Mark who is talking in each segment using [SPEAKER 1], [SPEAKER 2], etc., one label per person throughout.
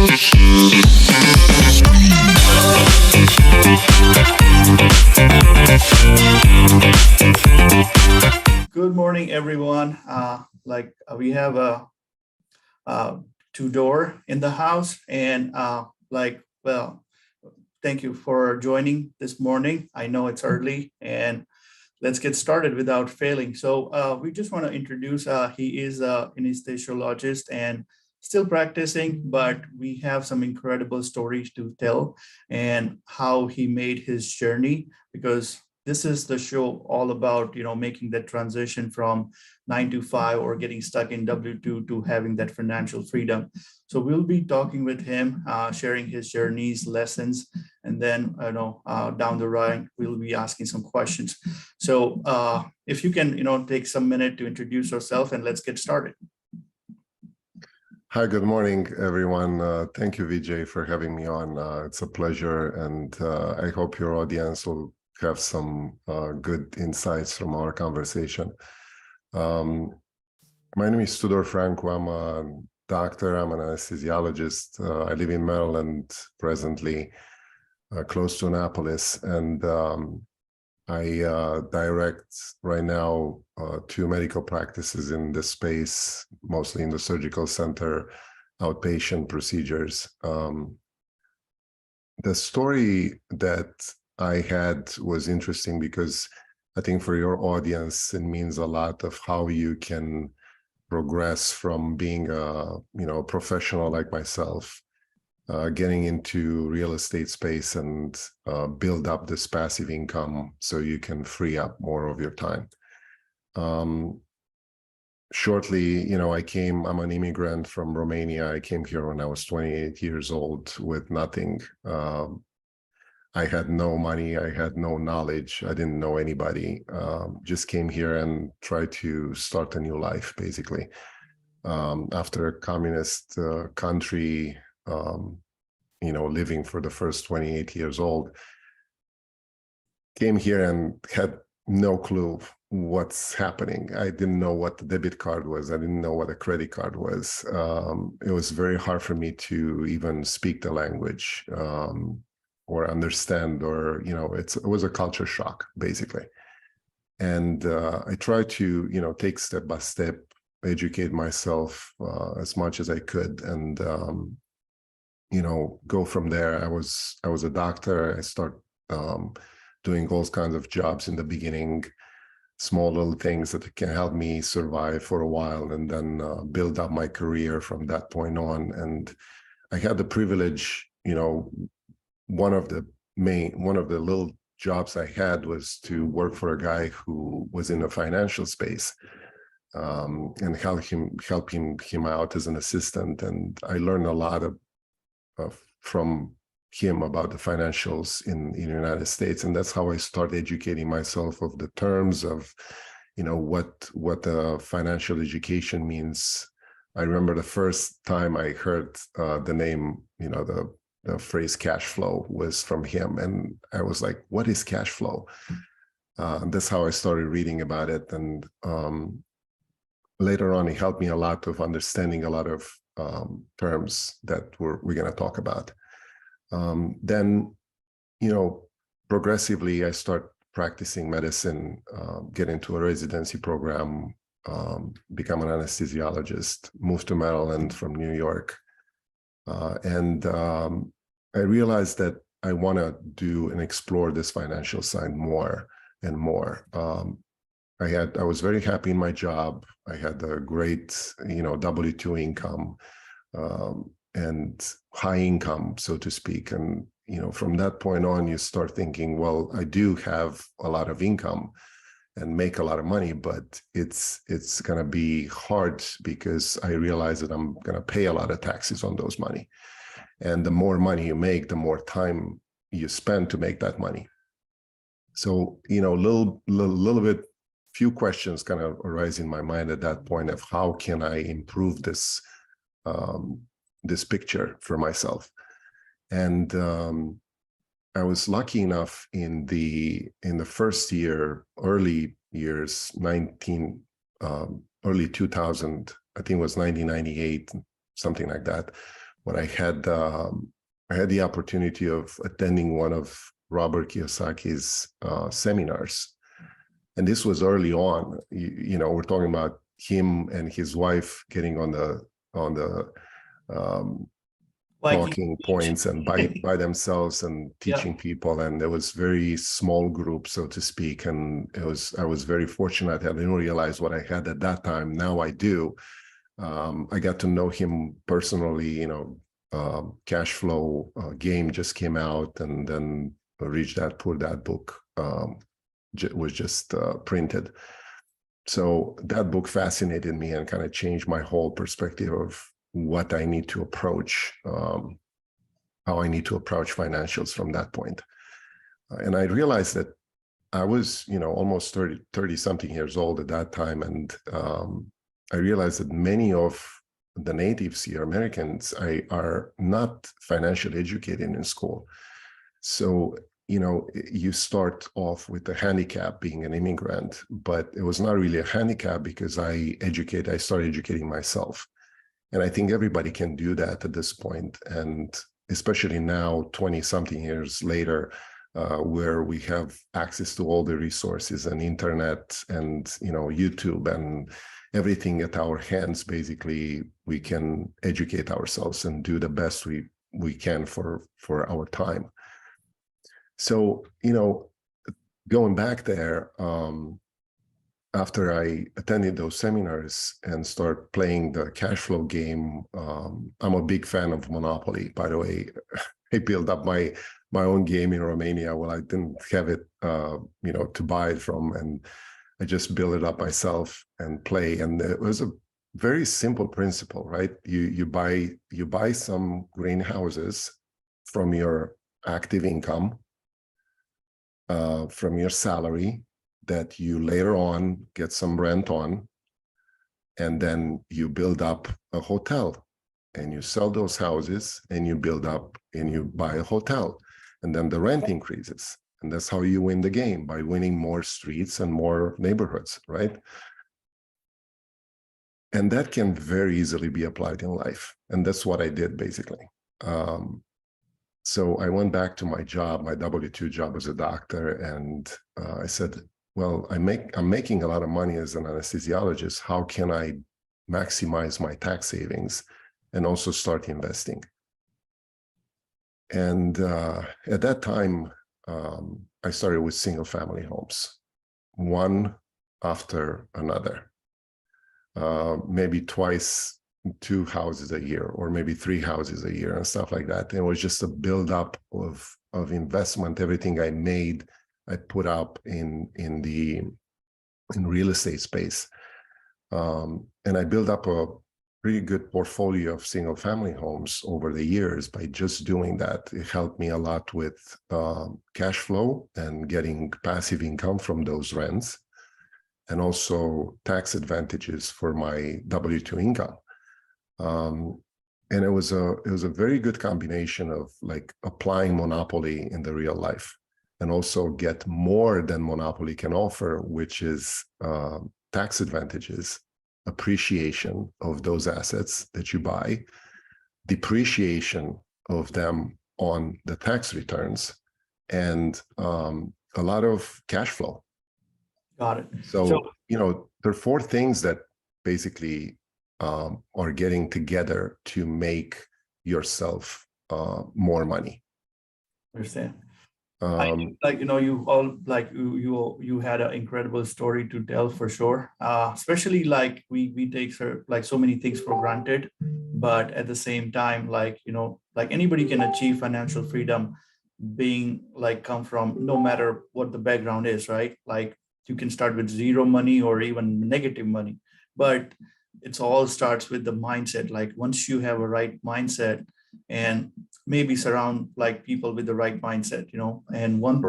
[SPEAKER 1] Good morning, everyone. We have a Tudor in the house, and thank you for joining this morning. I know it's early, and let's get started without failing. We just want to introduce. He is an anesthesiologist and still practicing, but we have some incredible stories to tell and how he made his journey, because this is the show all about making that transition from 9 to 5 or getting stuck in W2 to having that financial freedom. So we'll be talking with him, sharing his journeys, lessons, and then down the line we'll be asking some questions. So if you can take some minute to introduce yourself, and let's get started.
[SPEAKER 2] Hi, good morning, everyone. Thank you, Vijay, for having me on. It's a pleasure, and I hope your audience will have some good insights from our conversation. My name is Tudor Francu. I'm a doctor. I'm an anesthesiologist. I live in Maryland presently, close to Annapolis, and I direct right now 2 medical practices in this space, mostly in the surgical center, outpatient procedures. The story that I had was interesting because I think for your audience, it means a lot of how you can progress from being a professional like myself, getting into real estate space and build up this passive income so you can free up more of your time. Shortly, I'm an immigrant from Romania. I came here when I was 28 years old with nothing. I had no money. I had no knowledge. I didn't know anybody. Just came here and tried to start a new life, basically. After a communist country, living for the first 28 years old, came here and had no clue what's happening. I didn't know what the debit card was. I didn't know what a credit card was. It was very hard for me to even speak the language or understand, or, it was a culture shock, basically. And I tried to, take step by step, educate myself as much as I could, and go from there. I was a doctor. I started doing all kinds of jobs in the beginning, small little things that can help me survive for a while, and then build up my career from that point on. And I had the privilege, one of the little jobs I had was to work for a guy who was in the financial space, and help him out as an assistant. And I learned a lot from him about the financials in the United States. And that's how I started educating myself of the terms of, what the financial education means. I remember the first time I heard the name, the phrase cash flow was from him. And I was like, what is cash flow? And that's how I started reading about it. And later on, he helped me a lot of understanding a lot of terms that we're going to talk about. Then, progressively, I start practicing medicine, get into a residency program, become an anesthesiologist, moved to Maryland from New York. And I realized that I want to do and explore this financial side more and more. I was very happy in my job. I had a great, W-2 income, and high income, so to speak. And, from that point on, you start thinking, well, I do have a lot of income and make a lot of money, but it's going to be hard because I realize that I'm going to pay a lot of taxes on those money. And the more money you make, the more time you spend to make that money. So, little bit, few questions kind of arise in my mind at that point of how can I improve this picture for myself. And I was lucky enough in the first year, early years, early 2000, I think it was 1998, something like that, when I had the opportunity of attending one of Robert Kiyosaki's seminars. And this was early on. We're talking about him and his wife getting on the talking points and by themselves and teaching people. And there was very small group, so to speak. And I was very fortunate. I didn't realize what I had at that time. Now I do. I got to know him personally. Cash Flow game just came out, and then Rich Dad Poor Dad book was just printed. So that book fascinated me and kind of changed my whole perspective of what I need to approach, how I need to approach financials from that point. And I realized that I was, almost 30 something years old at that time. And I realized that many of the natives here, Americans, are not financially educated in school. So, you start off with a handicap being an immigrant, but it was not really a handicap because I started educating myself. And I think everybody can do that at this point. And especially now, 20 something years later, where we have access to all the resources and internet and, YouTube and everything at our hands. Basically, we can educate ourselves and do the best we can for our time. So, going back there, after I attended those seminars and start playing the cash flow game, I'm a big fan of Monopoly. By the way, I built up my own game in Romania. Well, I didn't have it, to buy it from, and I just built it up myself and play. And it was a very simple principle, right? You buy some greenhouses from your active income, from your salary, that you later on get some rent on, and then you build up a hotel, and you sell those houses, and you build up and you buy a hotel, and then the rent increases. And that's how you win the game, by winning more streets and more neighborhoods, right? And that can very easily be applied in life. And that's what I did, basically. So I went back to my job, my W-2 job as a doctor, and I said, well, I'm making a lot of money as an anesthesiologist. How can I maximize my tax savings and also start investing? And at that time, I started with single family homes, one after another, maybe twice, 2 houses a year, or maybe 3 houses a year and stuff like that. And it was just a buildup of investment. Everything I made, I put up in real estate space. And I built up a pretty good portfolio of single family homes over the years by just doing that. It helped me a lot with cash flow and getting passive income from those rents, and also tax advantages for my W-2 income. And it was a very good combination of like applying Monopoly in the real life, and also get more than Monopoly can offer, which is tax advantages, appreciation of those assets that you buy, depreciation of them on the tax returns, and a lot of cash flow.
[SPEAKER 1] Got it.
[SPEAKER 2] So there are 4 things that basically are getting together to make yourself more money.
[SPEAKER 1] Understand. You all you had an incredible story to tell for sure. Especially like we take so many things for granted, but at the same time, like anybody can achieve financial freedom, being come from no matter what the background is, right? Like you can start with zero money or even negative money, but it's all starts with the mindset. Like once you have a right mindset, and maybe surround people with the right mindset, and one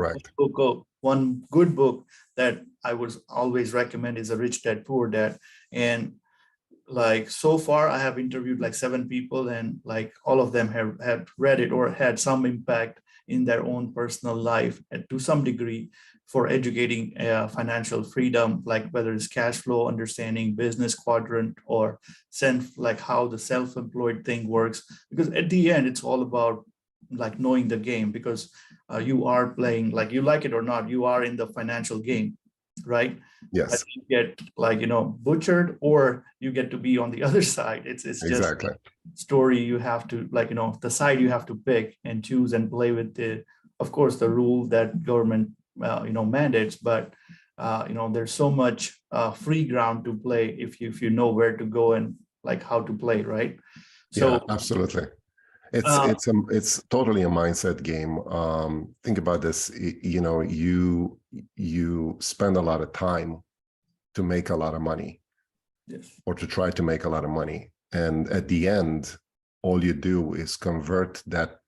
[SPEAKER 1] good book that I would always recommend is a Rich Dad Poor Dad. And like so far I have interviewed like 7 people, and like all of them have read it or had some impact in their own personal life and to some degree for educating financial freedom, like whether it's cash flow, understanding business quadrant, or like how the self-employed thing works. Because at the end, it's all about like knowing the game, because you are playing, like you like it or not, you are in the financial game, right? But
[SPEAKER 2] Yes,
[SPEAKER 1] you get like, butchered, or you get to be on the other side. It's just
[SPEAKER 2] exactly.
[SPEAKER 1] story you have to, like, the side you have to pick and choose and play with the, of course, the rule that government, mandates. But, there's so much free ground to play if you know where to go and like how to play, right?
[SPEAKER 2] Yeah,
[SPEAKER 1] So,
[SPEAKER 2] absolutely. It's
[SPEAKER 1] uh,
[SPEAKER 2] it's it's totally a mindset game. Think about this. You spend a lot of time to make a lot of money,
[SPEAKER 1] yes,
[SPEAKER 2] or to try to make a lot of money, and at the end, all you do is convert that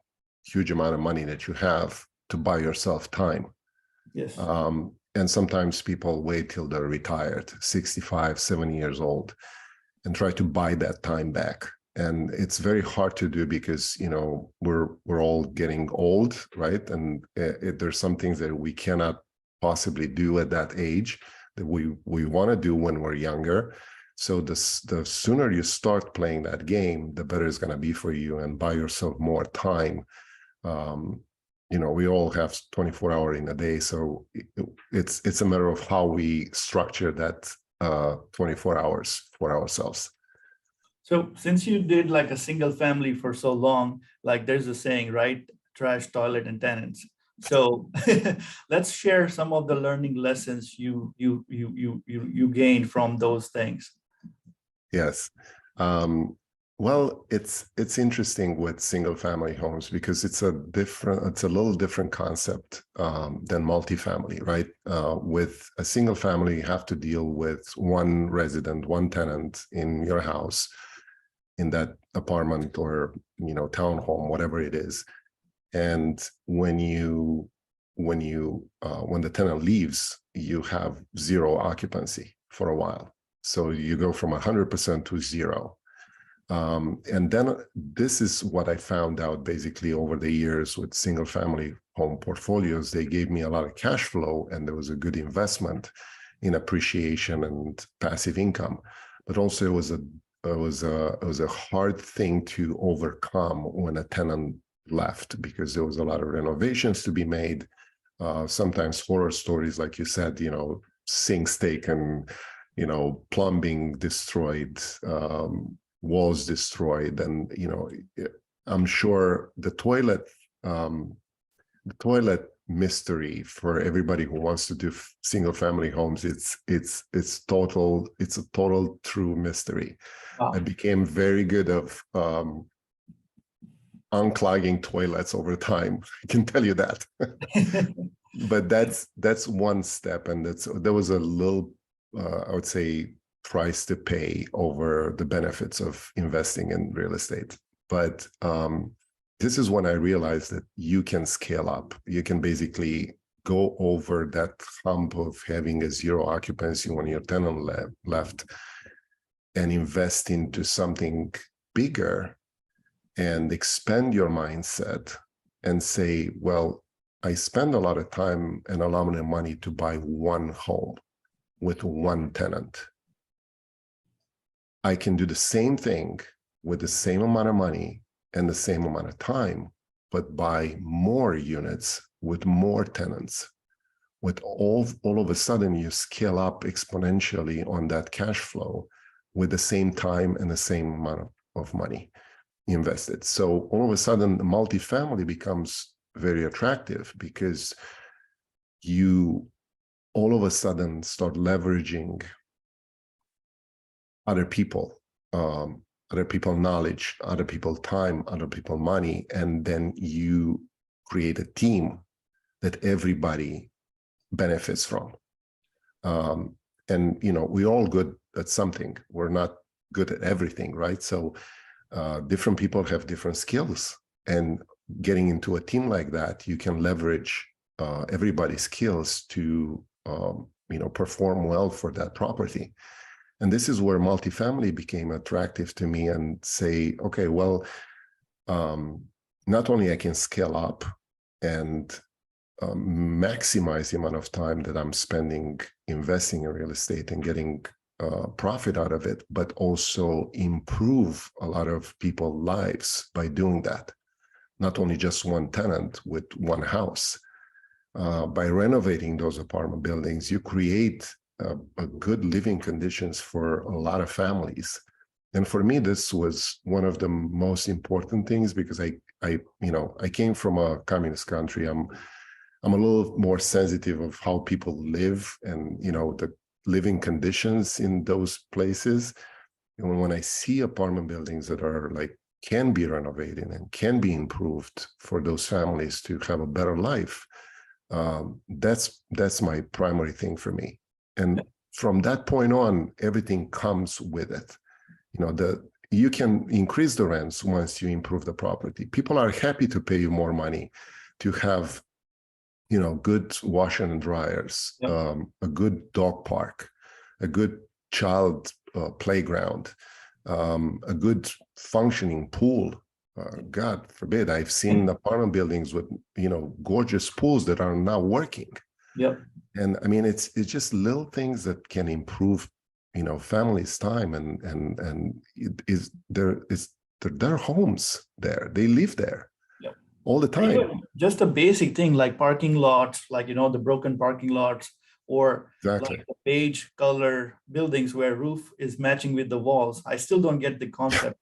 [SPEAKER 2] huge amount of money that you have to buy yourself time.
[SPEAKER 1] yes.
[SPEAKER 2] And sometimes people wait till they're retired, 65, 70 years old, and try to buy that time back. And it's very hard to do because we're all getting old, right? And there's some things that we cannot possibly do at that age that we want to do when we're younger. So the sooner you start playing that game, the better it's going to be for you, and buy yourself more time. Um, we all have 24 hours in a day, so it's a matter of how we structure that 24 hours for ourselves.
[SPEAKER 1] So since you did like a single family for so long, like there's a saying, right? Trash, toilet, and tenants. So let's share some of the learning lessons you gained from those things.
[SPEAKER 2] Yes. Well, it's interesting with single family homes because it's a little different concept than multifamily, right? With a single family, you have to deal with one resident, one tenant in your house, in that apartment or townhome, whatever it is. And when the tenant leaves, you have zero occupancy for a while. So you go from 100% to zero. And then this is what I found out basically over the years with single family home portfolios. They gave me a lot of cash flow, and there was a good investment in appreciation and passive income. But also it was a hard thing to overcome when a tenant left, because there was a lot of renovations to be made. Sometimes horror stories, like you said, sinks taken, plumbing destroyed, walls destroyed, and I'm sure the toilet mystery for everybody who wants to do single family homes, it's a total true mystery. I
[SPEAKER 1] Wow.
[SPEAKER 2] became very good of unclogging toilets over time. I can tell you that. But that's one step, and there was a little, I would say, price to pay over the benefits of investing in real estate. But this is when I realized that you can scale up. You can basically go over that hump of having a zero occupancy when your tenant left, and invest into something bigger, and expand your mindset and say, well, I spend a lot of time and a lot of money to buy one home with one tenant. I can do the same thing with the same amount of money and the same amount of time, but buy more units with more tenants. With all of a sudden, you scale up exponentially on that cash flow with the same time and the same amount of money invested. So all of a sudden, the multifamily becomes very attractive because you all of a sudden start leveraging other people, knowledge, other people time, other people money, and then you create a team that everybody benefits from. And we're all good at something. We're not good at everything, right? So different people have different skills, and getting into a team like that, you can leverage everybody's skills to perform well for that property. And this is where multifamily became attractive to me, and say, okay, well, not only I can scale up and maximize the amount of time that I'm spending investing in real estate and getting profit out of it, but also improve a lot of people's lives by doing that. Not only just one tenant with one house. By renovating those apartment buildings, you create a good living conditions for a lot of families. And for me, this was one of the most important things, because I came from a communist country. I'm a little more sensitive of how people live and, the living conditions in those places. And when I see apartment buildings that are can be renovated and can be improved for those families to have a better life, that's my primary thing for me. And from that point on, everything comes with it. You can increase the rents once you improve the property. People are happy to pay you more money to have, good washer and dryers, a good dog park, a good child playground, a good functioning pool. God forbid, I've seen apartment buildings with, gorgeous pools that are now working.
[SPEAKER 1] Yep.
[SPEAKER 2] And I mean, it's just little things that can improve, families' time, and their homes there. They live there all the time.
[SPEAKER 1] Even just a basic thing like parking lots, the broken parking lots, or
[SPEAKER 2] Exactly.
[SPEAKER 1] like the beige color buildings where roof is matching with the walls. I still don't get the concept.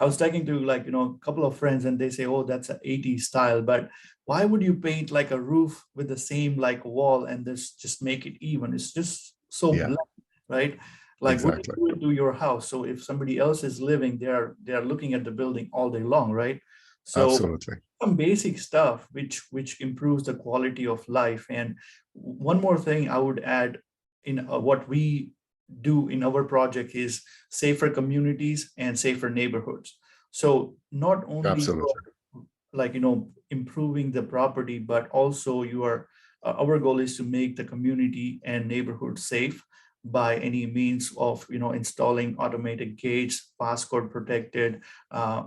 [SPEAKER 1] I was talking to a couple of friends, and they say, oh, that's an 80s style, but why would you paint like a roof with the same wall and this just make it even? It's just so blunt, right?
[SPEAKER 2] Exactly.
[SPEAKER 1] What do you do to your house? So if somebody else is living, they are looking at the building all day long, right? So
[SPEAKER 2] Absolutely.
[SPEAKER 1] some basic stuff which improves the quality of life. And one more thing I would add in what we do in our project is safer communities and safer neighborhoods. So not only
[SPEAKER 2] Absolutely.
[SPEAKER 1] improving the property, but also our goal is to make the community and neighborhood safe by any means of installing automated gates, passcode protected,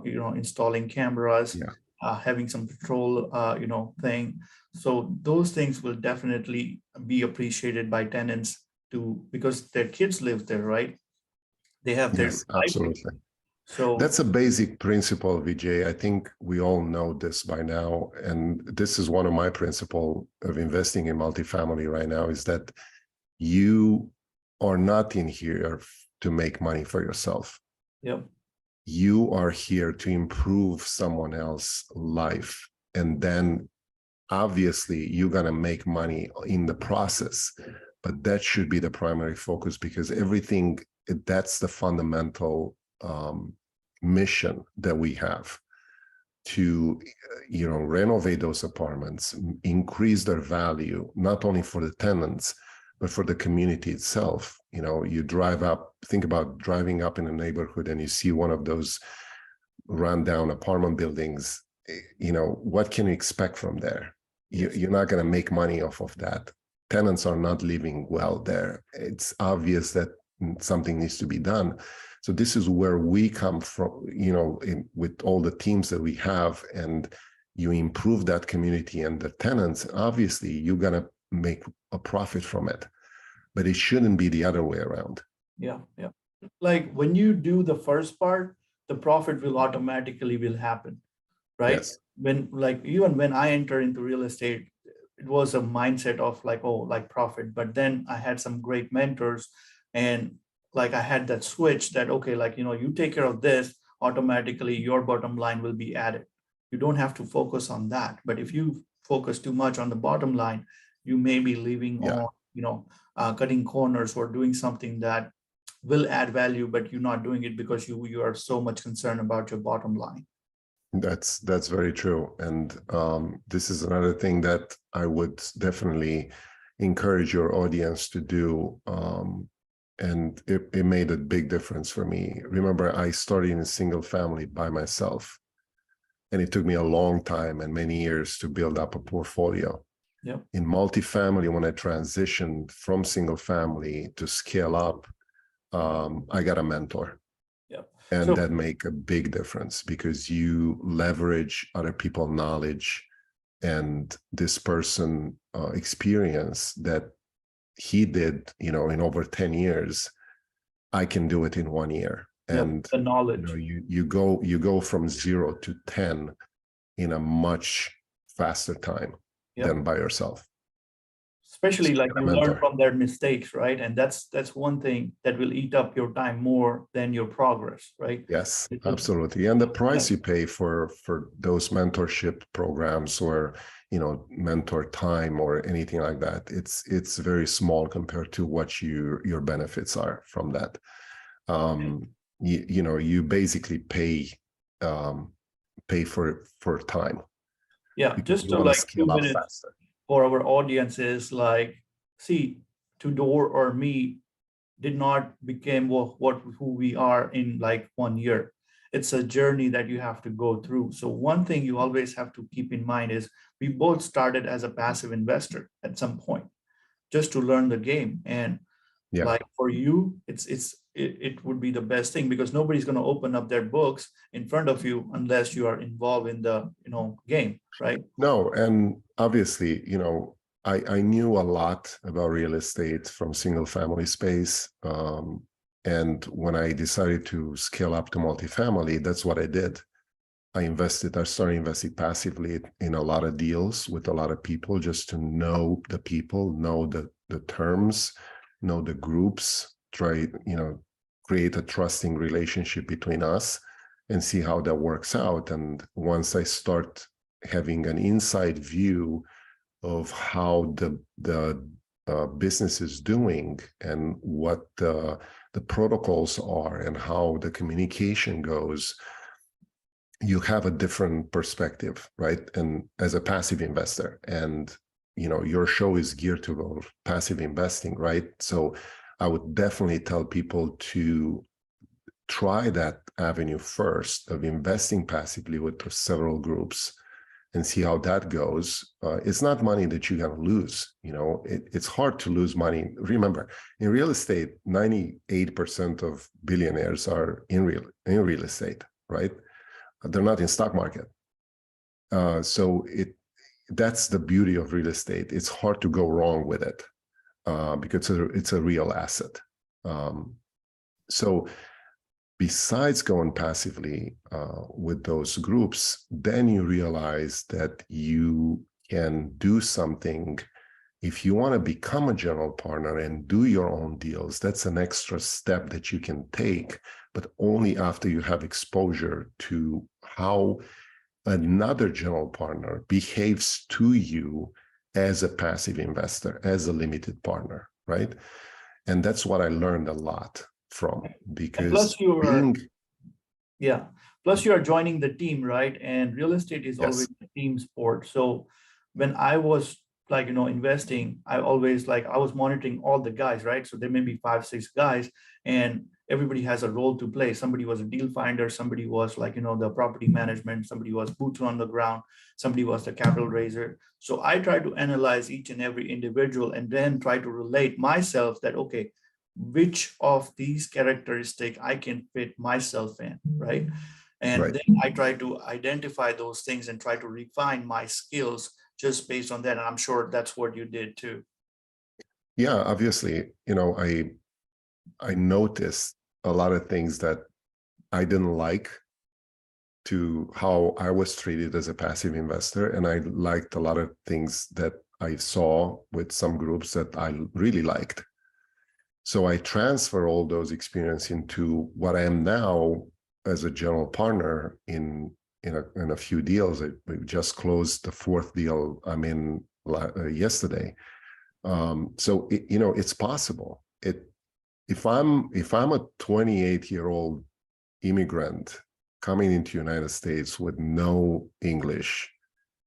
[SPEAKER 1] installing cameras, having some patrol thing. So those things will definitely be appreciated by tenants because their kids live there, right? They have their
[SPEAKER 2] Yes, absolutely.
[SPEAKER 1] So
[SPEAKER 2] that's a basic principle, Vijay. I think we all know this by now. And this is one of my principles of investing in multifamily right now, is that you are not in here to make money for yourself.
[SPEAKER 1] Yep.
[SPEAKER 2] You are here to improve someone else's life. And then obviously you're going to make money in the process. But that should be the primary focus, because that's the fundamental mission that we have, to renovate those apartments, increase their value, not only for the tenants but for the community itself. You think about driving up in a neighborhood and you see one of those rundown apartment buildings. What can you expect from there? You're not going to make money off of that. Tenants are not living well there. It's obvious that something needs to be done. So this is where we come from, with all the teams that we have, and you improve that community and the tenants. Obviously, you're going to make a profit from it, but it shouldn't be the other way around.
[SPEAKER 1] Yeah. Like when you do the first part, the profit will automatically happen, right?
[SPEAKER 2] Yes.
[SPEAKER 1] Even when I enter into real estate, it was a mindset of profit. But then I had some great mentors, and I had that switch that, okay, you take care of this, automatically your bottom line will be added. You don't have to focus on that. But if you focus too much on the bottom line, you may be leaving on, cutting corners or doing something that will add value, but you're not doing it because you are so much concerned about your bottom line.
[SPEAKER 2] That's very true. And this is another thing that I would definitely encourage your audience to do. And it made a big difference for me. Remember, I started in a single family by myself, and it took me a long time and many years to build up a portfolio.
[SPEAKER 1] Yep.
[SPEAKER 2] In multifamily, when I transitioned from single family to scale up, I got a mentor.
[SPEAKER 1] Yeah.
[SPEAKER 2] And
[SPEAKER 1] So
[SPEAKER 2] that make a big difference because you leverage other people's knowledge and this person experience that he did, in over 10 years, I can do it in 1 year.
[SPEAKER 1] yeah,
[SPEAKER 2] And
[SPEAKER 1] the knowledge.
[SPEAKER 2] you go from 0 to 10 in a much faster time
[SPEAKER 1] Yeah.
[SPEAKER 2] than by yourself.
[SPEAKER 1] Especially like
[SPEAKER 2] A
[SPEAKER 1] you learn
[SPEAKER 2] mentor.
[SPEAKER 1] from their mistakes, right? And that's one thing that will eat up your time more than your progress, right?
[SPEAKER 2] Yes,
[SPEAKER 1] Because,
[SPEAKER 2] absolutely. And the
[SPEAKER 1] yeah,
[SPEAKER 2] price you pay for those mentorship programs or mentor time or anything like that, it's very small compared to what your benefits are from that. You basically pay for time
[SPEAKER 1] yeah,
[SPEAKER 2] because
[SPEAKER 1] just
[SPEAKER 2] you
[SPEAKER 1] to
[SPEAKER 2] want to
[SPEAKER 1] like
[SPEAKER 2] scale up
[SPEAKER 1] 2 minutes
[SPEAKER 2] faster.
[SPEAKER 1] for our audience is like, see, Tudor or me did not become who we are in like 1 year. It's a journey that you have to go through. So one thing you always have to keep in mind is we both started as a passive investor at some point, just to learn the game. And
[SPEAKER 2] Yeah.
[SPEAKER 1] like for you, it would be the best thing because nobody's going to open up their books in front of you unless you are involved in the game, right?
[SPEAKER 2] No, and obviously, I knew a lot about real estate from single family space. And when I decided to scale up to multifamily, that's what I did. I started investing passively in a lot of deals with a lot of people just to know the people, know the terms, know the groups, create a trusting relationship between us and see how that works out. And once I start having an inside view of how the business is doing and what the protocols are and how the communication goes, you have a different perspective, right? And as a passive investor, and your show is geared to passive investing, right? So I would definitely tell people to try that avenue first of investing passively with several groups and see how that goes. It's not money that you're going to lose. It's hard to lose money. Remember, in real estate, 98% of billionaires are in real estate, right? They're not in stock market. So that's the beauty of real estate. It's hard to go wrong with it because it's a real asset. So besides going passively with those groups, then you realize that you can do something. If you want to become a general partner and do your own deals, that's an extra step that you can take, but only after you have exposure to how another general partner behaves to you as a passive investor, as a limited partner, right? And that's what I learned a lot from, because
[SPEAKER 1] plus you are joining the team, right? And real estate is always
[SPEAKER 2] yes,
[SPEAKER 1] a team sport. So when I was like investing, I was monitoring all the guys, right? So there may be 5-6 guys and everybody has a role to play. Somebody was a deal finder, somebody was the property management, somebody was boots on the ground, somebody was the capital raiser. So I try to analyze each and every individual and then try to relate myself that, okay, which of these characteristics I can fit myself in, right? And
[SPEAKER 2] right.
[SPEAKER 1] then I try to identify those things and try to refine my skills just based on that. And I'm sure that's what you did too.
[SPEAKER 2] Yeah, obviously, I noticed a lot of things that I didn't like to how I was treated as a passive investor. And I liked a lot of things that I saw with some groups that I really liked. So I transfer all those experience into what I am now as a general partner in a few deals. We just closed the 4th deal I'm in yesterday. So it's possible. If I'm a 28-year-old immigrant coming into United States with no English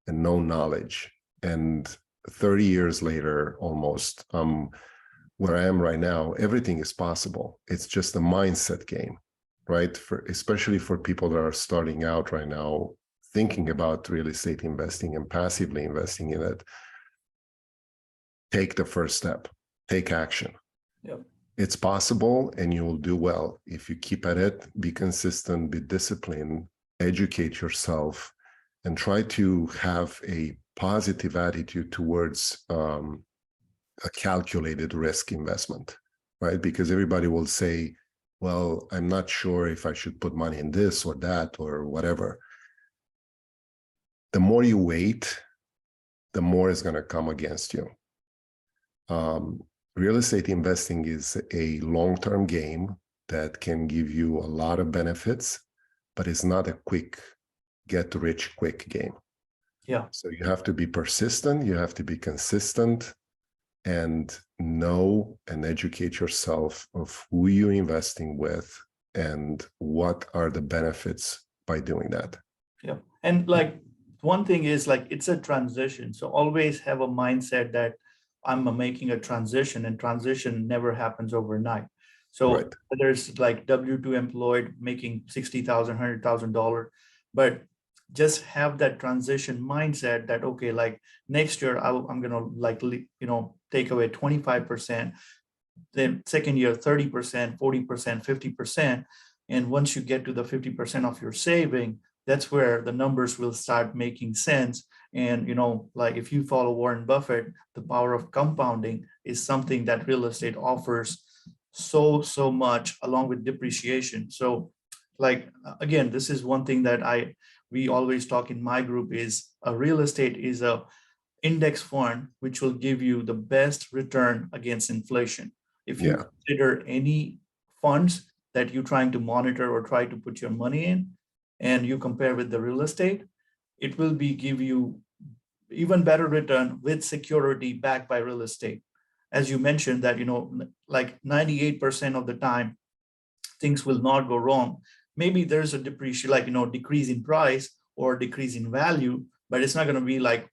[SPEAKER 2] and no knowledge, and 30 years later, almost, where I am right now, everything is possible. It's just a mindset game, right? Especially for people that are starting out right now, thinking about real estate investing and passively investing in it. Take the first step, take action.
[SPEAKER 1] Yep.
[SPEAKER 2] it's possible, and you will do well if you keep at it, be consistent, be disciplined, educate yourself, and try to have a positive attitude towards a calculated risk investment, right? Because everybody will say, well, I'm not sure if I should put money in this or that or whatever. The more you wait, the more is going to come against you. Real estate investing is a long-term game that can give you a lot of benefits, but it's not a quick get-rich-quick game.
[SPEAKER 1] Yeah.
[SPEAKER 2] So you have to be persistent, you have to be consistent, and know and educate yourself of who you're investing with and what are the benefits by doing that.
[SPEAKER 1] Yeah. And like one thing is like it's a transition. So always have a mindset that I'm making a transition, and transition never happens overnight. So
[SPEAKER 2] Right.
[SPEAKER 1] whether it's like W-2 employed making $60,000, $100,000, but just have that transition mindset that, okay, like next year I'm going to like, take away 25%, then second year, 30%, 40%, 50%. And once you get to the 50% of your saving, that's where the numbers will start making sense. And, like if you follow Warren Buffett, the power of compounding is something that real estate offers so much, along with depreciation. So like, again, this is one thing that we always talk in my group is a real estate is a index fund, which will give you the best return against inflation. If you consider any funds that you're trying to monitor or try to put your money in, and you compare with the real estate, it will give you even better return with security backed by real estate. As you mentioned that, like 98% of the time, things will not go wrong. Maybe there's a depreciation, like, decrease in price or decrease in value, but it's not going to be like,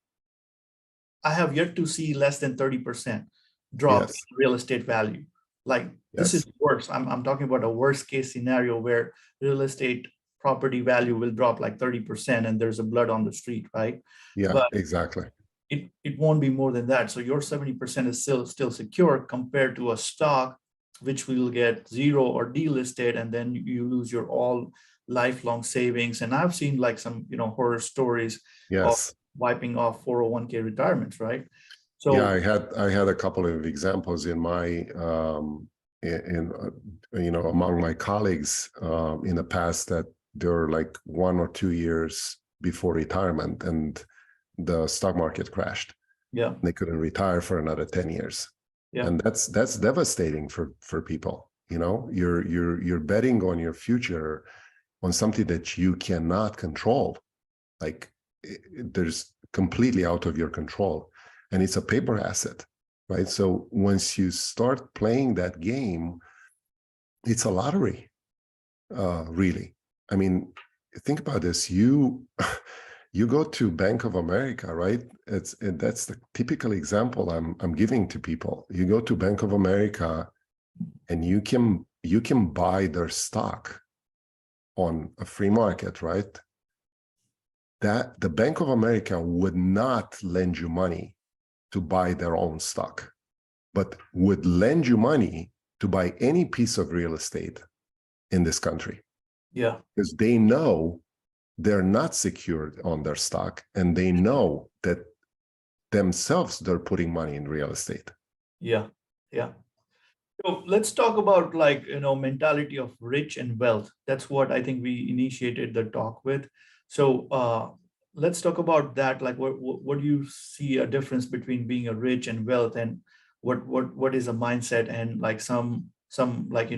[SPEAKER 1] I have yet to see less than 30% drop in real estate value. Like this is worse. I'm talking about a worst case scenario where real estate property value will drop like 30% and there's a blood on the street, right?
[SPEAKER 2] Yeah,
[SPEAKER 1] but
[SPEAKER 2] exactly.
[SPEAKER 1] It won't be more than that. So your 70% is still secure compared to a stock, which will get zero or delisted, and then you lose your all lifelong savings. And I've seen like some, horror stories of wiping off 401k retirements, right? So
[SPEAKER 2] yeah, I had a couple of examples in my among my colleagues in the past that they're like 1 or 2 years before retirement and the stock market crashed.
[SPEAKER 1] Yeah,
[SPEAKER 2] they couldn't retire for another 10 years.
[SPEAKER 1] Yeah,
[SPEAKER 2] and that's devastating for people. You're betting on your future on something that you cannot control. Like there's completely out of your control, and it's a paper asset, right? So once you start playing that game, it's a lottery, really. I mean, think about this. You go to Bank of America, right? That's the typical example I'm giving to people. You go to Bank of America, and you can buy their stock on a free market, right? That the Bank of America would not lend you money to buy their own stock, but would lend you money to buy any piece of real estate in this country.
[SPEAKER 1] Yeah,
[SPEAKER 2] because they know they're not secured on their stock, and they know that themselves they're putting money in real estate.
[SPEAKER 1] Yeah. So let's talk about like, mentality of rich and wealth. That's what I think we initiated the talk with. So let's talk about that. Like what do you see a difference between being a rich and wealth, and what is a mindset, and like some like,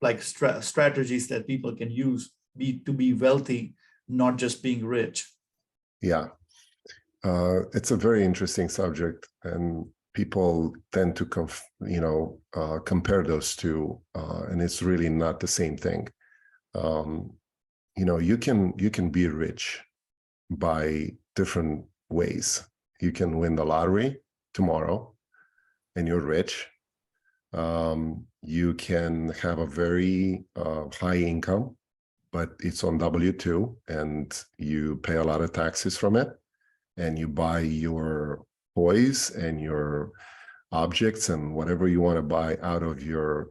[SPEAKER 1] like strategies that people can use to be wealthy, not just being rich.
[SPEAKER 2] Yeah. It's a very interesting subject, and people tend to compare those two, and it's really not the same thing. You can be rich by different ways. You can win the lottery tomorrow and you're rich. You can have a very high income, but it's on W-2 and you pay a lot of taxes from it, and you buy your toys and your objects and whatever you want to buy out of your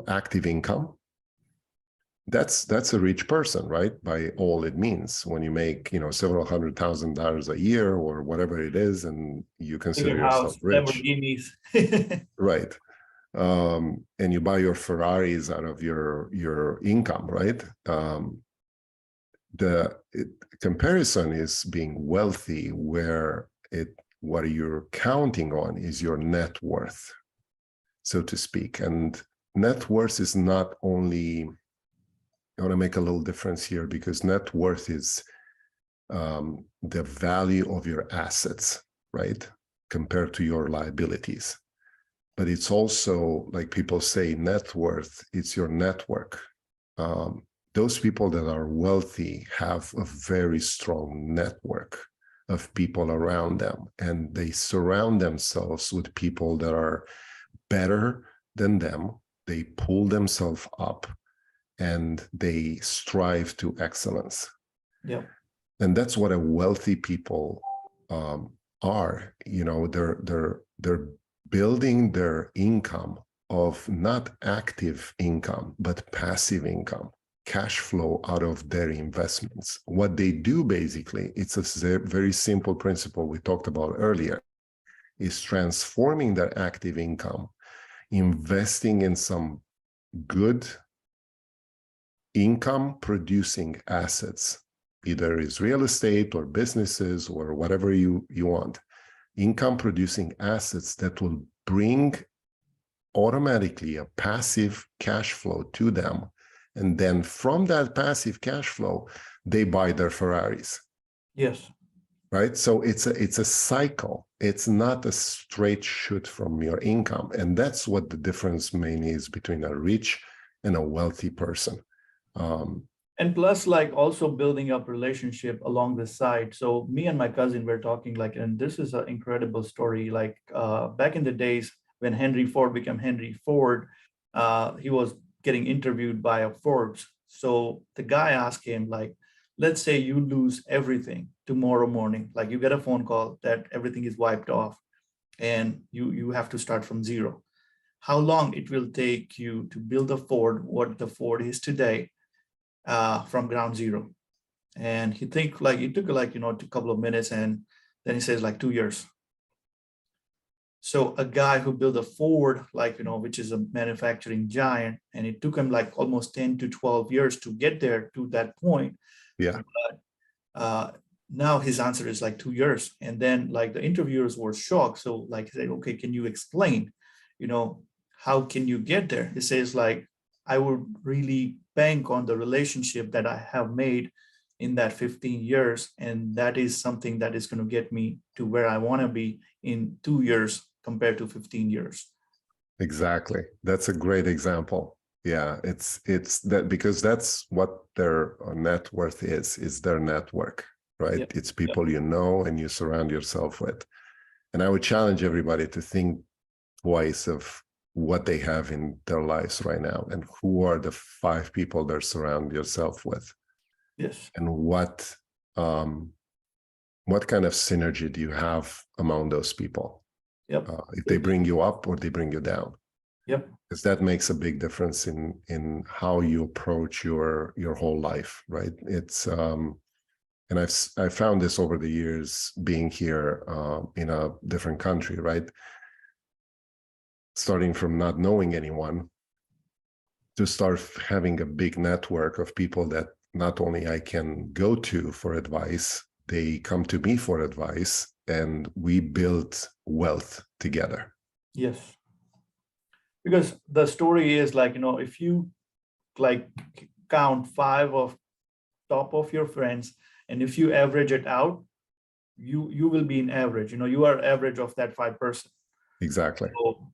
[SPEAKER 2] active income, that's a rich person, right? By all it means, when you make, several $100,000 a year or whatever it is, and you consider
[SPEAKER 1] Bigger
[SPEAKER 2] yourself
[SPEAKER 1] house,
[SPEAKER 2] rich,
[SPEAKER 1] Lamborghinis.
[SPEAKER 2] right? And you buy your Ferraris out of your income, right? The comparison is being wealthy, where what you're counting on is your net worth, so to speak. And net worth is not only, I want to make a little difference here, because net worth is the value of your assets, right, compared to your liabilities. But it's also, like people say, net worth, it's your network. Those people that are wealthy have a very strong network of people around them, and they surround themselves with people that are better than them. They pull themselves up, and they strive to excellence.
[SPEAKER 1] Yeah.
[SPEAKER 2] And that's what a wealthy people are. They're building their income of not active income, but passive income, cash flow out of their investments. What they do, basically, it's a very simple principle we talked about earlier, is transforming their active income, investing in some good income producing assets, either is real estate or businesses or whatever you want, income producing assets that will bring automatically a passive cash flow to them. And then from that passive cash flow, they buy their Ferraris.
[SPEAKER 1] Yes.
[SPEAKER 2] Right. So it's a cycle. It's not a straight shoot from your income. And that's what the difference mainly is between a rich and a wealthy person.
[SPEAKER 1] And plus, like, also building up relationship along the side. So me and my cousin were talking, like, and this is an incredible story. Like, back in the days when Henry Ford became Henry Ford, he was getting interviewed by a Forbes. So the guy asked him, like, let's say you lose everything tomorrow morning, like you get a phone call that everything is wiped off and you have to start from zero. How long it will take you to build a Ford, what the Ford is today, from ground zero? And he think like it took like, a couple of minutes, and then he says like 2 years. So a guy who built a Ford, like, which is a manufacturing giant, and it took him like almost 10 to 12 years to get there to that point.
[SPEAKER 2] Yeah.
[SPEAKER 1] But now his answer is like 2 years. And then like the interviewers were shocked. So like he said, okay, can you explain, how can you get there? He says like, I would really bank on the relationship that I have made in that 15 years. And that is something that is going to get me to where I want to be in 2 years compared to 15 years.
[SPEAKER 2] Exactly. That's a great example. Yeah, it's that, because that's what their net worth is their network, right?
[SPEAKER 1] Yep.
[SPEAKER 2] It's people you know and you surround yourself with. And I would challenge everybody to think twice of what they have in their lives right now, and who are the 5 people they surround yourself with.
[SPEAKER 1] Yes.
[SPEAKER 2] And what kind of synergy do you have among those people?
[SPEAKER 1] Yep.
[SPEAKER 2] If they bring you up or they bring you down.
[SPEAKER 1] Yep.
[SPEAKER 2] Because that makes a big difference in how you approach your whole life, right? It's and I found this over the years being here in a different country, right? Starting from not knowing anyone to start having a big network of people that not only I can go to for advice, they come to me for advice, and we build wealth together.
[SPEAKER 1] Yes. Because the story is like, if you like count 5 of top of your friends, and if you average it out, you will be in average, you are average of that 5%.
[SPEAKER 2] Exactly.
[SPEAKER 1] So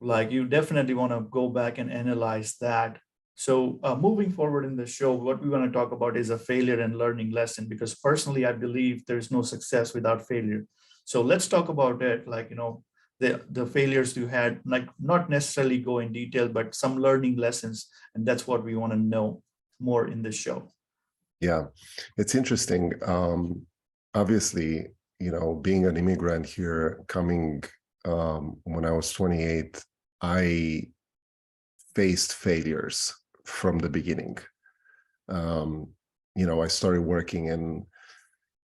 [SPEAKER 1] like you definitely want to go back and analyze that. So moving forward in the show, what we want to talk about is a failure and learning lesson, because personally I believe there's no success without failure. So let's talk about it, like, the failures you had, like not necessarily go in detail, but some learning lessons. And that's what we want to know more in the show.
[SPEAKER 2] Yeah, it's interesting. Obviously, being an immigrant here, coming when I was 28, I faced failures from the beginning. I started working in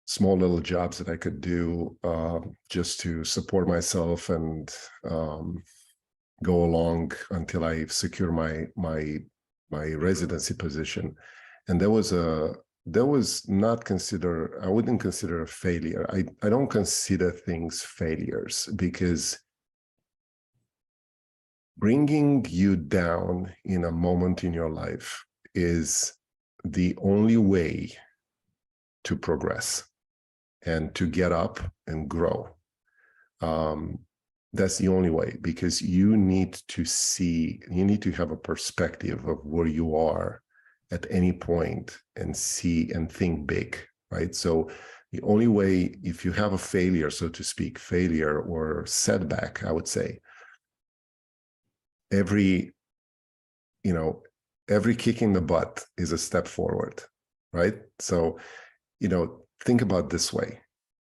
[SPEAKER 2] small little jobs that I could do just to support myself and go along until I secure my residency position. And I wouldn't consider a failure. I don't consider things failures, because bringing you down in a moment in your life is the only way to progress and to get up and grow. That's the only way, because you need to have a perspective of where you are at any point and see and think big, right? So the only way, if you have a failure, so to speak, failure or setback, I would say, every kick in the butt is a step forward, right? So, think about it this way.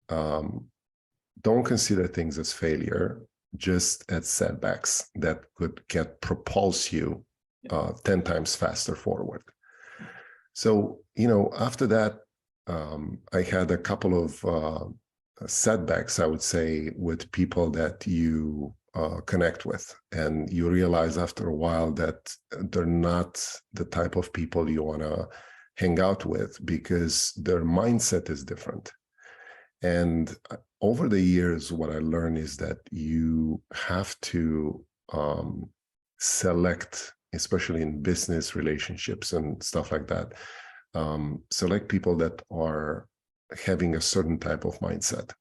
[SPEAKER 2] Don't consider things as failure, just as setbacks that could propulse you 10 times faster forward. So, after that, I had a couple of setbacks, I would say, with people that you connect with, and you realize after a while that they're not the type of people you want to hang out with, because their mindset is different. And over the years, what I learned is that you have to select, especially in business relationships and stuff like that, select people that are having a certain type of mindset.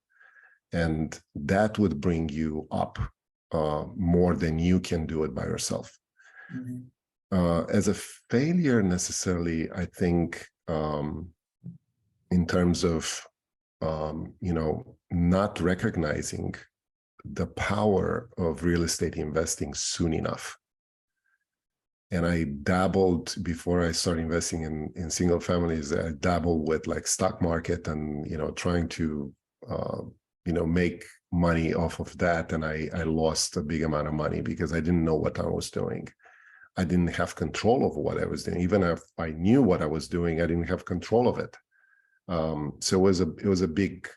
[SPEAKER 2] And that would bring you up more than you can do it by yourself. Mm-hmm. As a failure, necessarily, I think in terms of not recognizing the power of real estate investing soon enough. And I dabbled, before I started investing in single families, I dabbled with like stock market and, trying to, make money off of that. And I lost a big amount of money because I didn't know what I was doing. I didn't have control over what I was doing. Even if I knew what I was doing, I didn't have control of it. So it was a big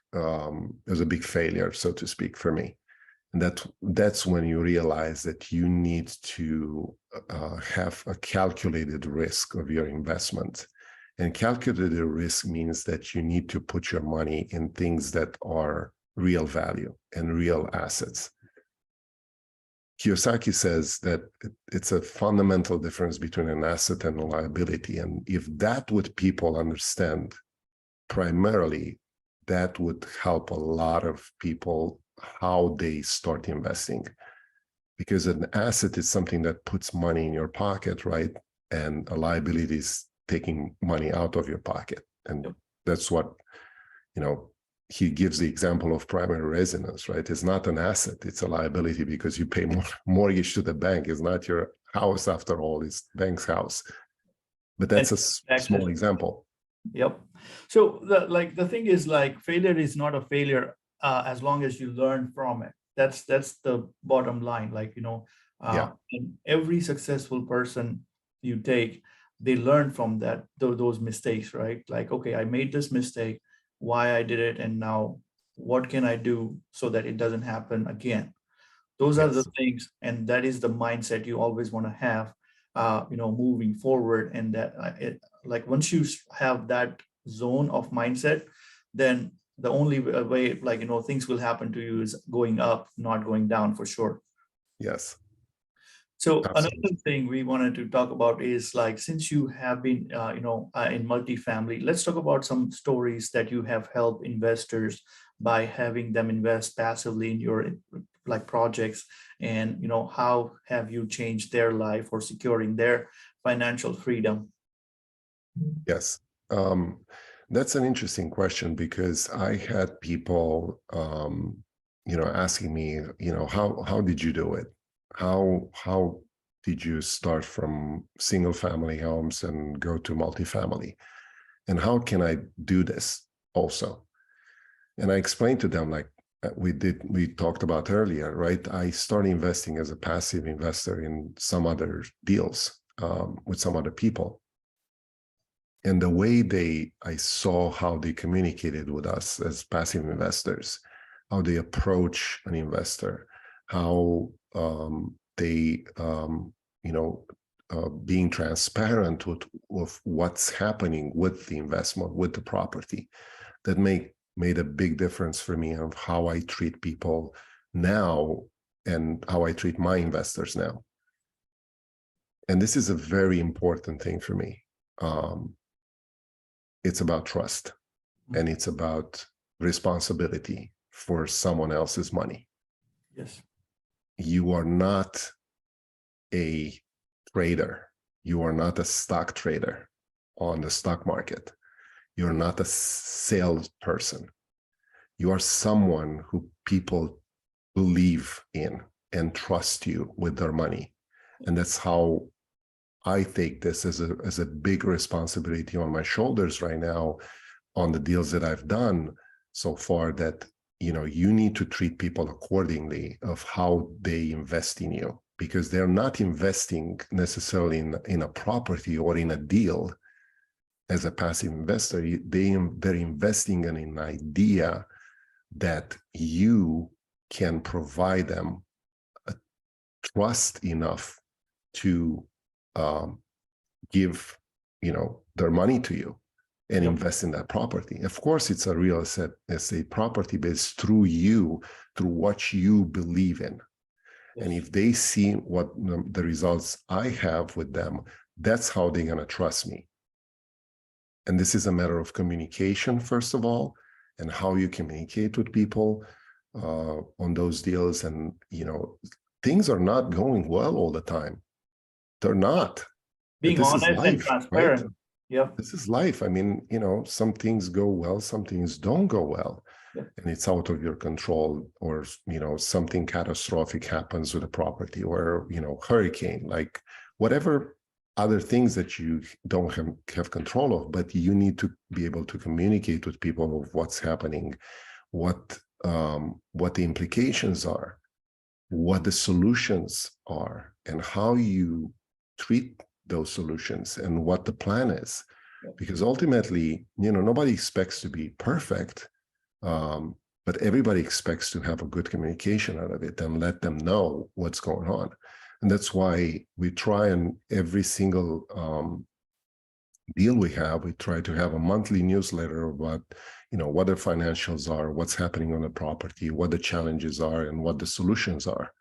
[SPEAKER 2] failure, so to speak, for me. And that's when you realize that you need to have a calculated risk of your investment. And calculated risk means that you need to put your money in things that are real value and real assets. Kiyosaki says that it's a fundamental difference between an asset and a liability. And if that would people understand, primarily, that would help a lot of people how they start investing. Because an asset is something that puts money in your pocket, right? And a liability is taking money out of your pocket. And that's what, he gives the example of primary residence, right? It's not an asset, it's a liability, because you pay mortgage to the bank. It's not your house after all, it's the bank's house. But that's a small example.
[SPEAKER 1] Yep. So the thing is, like, failure is not a failure as long as you learn from it. That's the bottom line. And every successful person you take, they learn from those mistakes, right? Like, okay, I made this mistake, why I did it, and now what can I do so that it doesn't happen again? Those are the things, and that is the mindset you always want to have, moving forward. And that once you have that zone of mindset, then the only way, things will happen to you is going up, not going down, for sure.
[SPEAKER 2] Yes.
[SPEAKER 1] So another thing we wanted to talk about is, like, since you have been, in multifamily, let's talk about some stories that you have helped investors by having them invest passively in your projects, and how have you changed their life or securing their financial freedom?
[SPEAKER 2] Yes. That's an interesting question, because I had people, asking me, how did you do it? How did you start from single family homes and go to multifamily? And how can I do this also? And I explained to them, like we talked about earlier, right? I started investing as a passive investor in some other deals with some other people. And the way I saw how they communicated with us as passive investors, how they approach an investor, how they, being transparent with what's happening with the investment, with the property, that made a big difference for me of how I treat people now and how I treat my investors now. And this is a very important thing for me. It's about trust, and it's about responsibility for someone else's money.
[SPEAKER 1] Yes.
[SPEAKER 2] You are not a trader. You are not a stock trader on the stock market. You're not a salesperson. You are someone who people believe in and trust you with their money. And that's how I take this as a big responsibility on my shoulders right now on the deals that I've done so far, that, you need to treat people accordingly of how they invest in you, because they're not investing necessarily in a property or in a deal as a passive investor. They're investing in an idea that you can provide them a trust enough to give, their money to you and invest in that property. Of course, it's a real estate property, but it's through you, through what you believe in. Yes. And if they see what the results I have with them, that's how they're going to trust me. And this is a matter of communication, first of all, and how you communicate with people on those deals. And, things are not going well all the time. They're not.
[SPEAKER 1] Being honest and transparent.
[SPEAKER 2] Right?
[SPEAKER 1] Yeah.
[SPEAKER 2] This is life. I mean, some things go well, some things don't go well. Yeah. And it's out of your control, or, something catastrophic happens with a property, or, hurricane, like whatever other things that you don't have control of, but you need to be able to communicate with people of what's happening, what the implications are, what the solutions are, and how you treat those solutions, and what the plan is. Because ultimately, nobody expects to be perfect, but everybody expects to have a good communication out of it and let them know what's going on. And that's why we try, and every single deal we try to have a monthly newsletter about, what the financials are, what's happening on the property, what the challenges are, and what the solutions are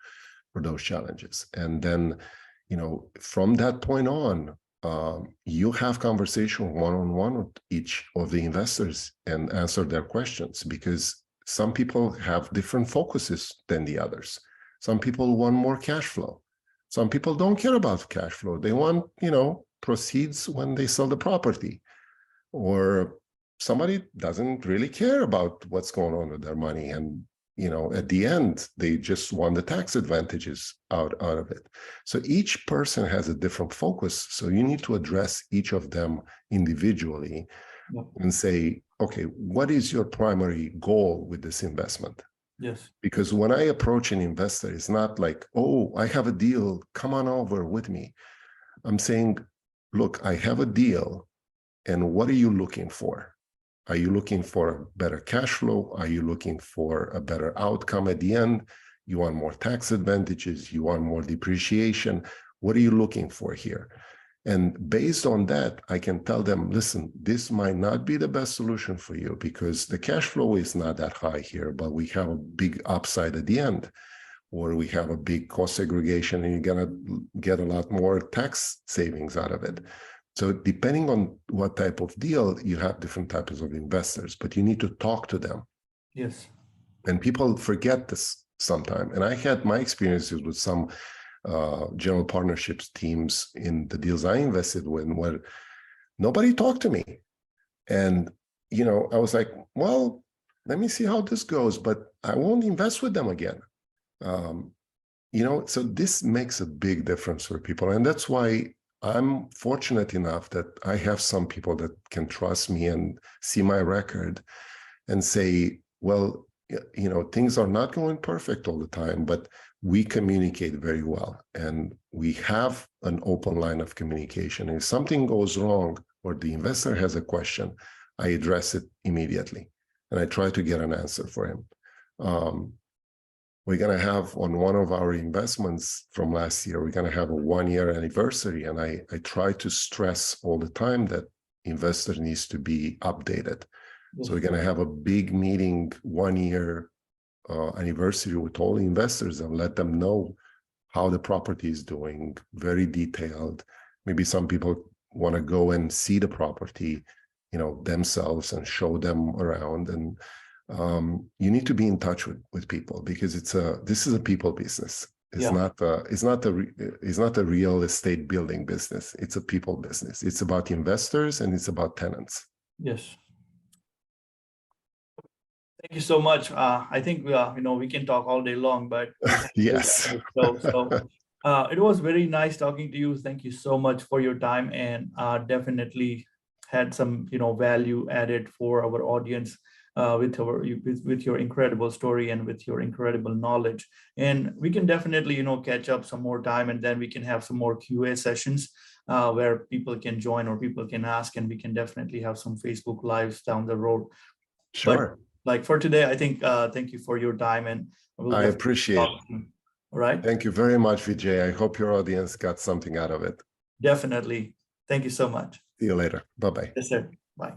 [SPEAKER 2] for those challenges. And then, from that point on, you have conversation one-on-one with each of the investors and answer their questions, because some people have different focuses than the others. Some people want more cash flow. Some people don't care about cash flow. They want, proceeds when they sell the property. Or somebody doesn't really care about what's going on with their money. And, at the end, they just want the tax advantages out of it. So each person has a different focus. So you need to address each of them individually and say, okay, what is your primary goal with this investment?
[SPEAKER 1] Yes.
[SPEAKER 2] Because when I approach an investor, it's not like, oh, I have a deal, come on over with me. I'm saying, look, I have a deal, and what are you looking for? Are you looking for a better cash flow? Are you looking for a better outcome at the end? You want more tax advantages? You want more depreciation? What are you looking for here? And based on that, I can tell them, listen, this might not be the best solution for you because the cash flow is not that high here, but we have a big upside at the end, or we have a big cost segregation and you're going to get a lot more tax savings out of it. So depending on what type of deal, you have different types of investors, but you need to talk to them.
[SPEAKER 1] Yes.
[SPEAKER 2] And people forget this sometimes. And I had my experiences with some general partnerships teams in the deals I invested in where nobody talked to me. And, I was like, well, let me see how this goes, but I won't invest with them again. So this makes a big difference for people. And that's why I'm fortunate enough that I have some people that can trust me and see my record and say, well, things are not going perfect all the time, but we communicate very well, and we have an open line of communication. If something goes wrong or the investor has a question, I address it immediately, and I try to get an answer for him. We're going to have, on one of our investments from last year, we're going to have a 1-year anniversary, and I try to stress all the time that investor needs to be updated. So we're going to have a big meeting, 1-year anniversary with all the investors, and let them know how the property is doing, very detailed. Maybe some people want to go and see the property, themselves, and show them around. And you need to be in touch with people, because this is a people business. It's not a real estate building business. It's a people business. It's about investors and it's about tenants.
[SPEAKER 1] Yes. Thank you so much. I think we can talk all day long, but
[SPEAKER 2] yes.
[SPEAKER 1] It was very nice talking to you. Thank you so much for your time, and definitely had some value added for our audience with your incredible story and with your incredible knowledge. And we can definitely catch up some more time, and then we can have some more QA sessions where people can join or people can ask, and we can definitely have some Facebook Lives down the road.
[SPEAKER 2] Sure.
[SPEAKER 1] But for today, I think thank you for your time, and
[SPEAKER 2] I appreciate it.
[SPEAKER 1] All right.
[SPEAKER 2] Thank you very much, Vijay. I hope your audience got something out of it.
[SPEAKER 1] Definitely. Thank you so much.
[SPEAKER 2] See you later. Bye-bye.
[SPEAKER 1] Yes, sir. Bye.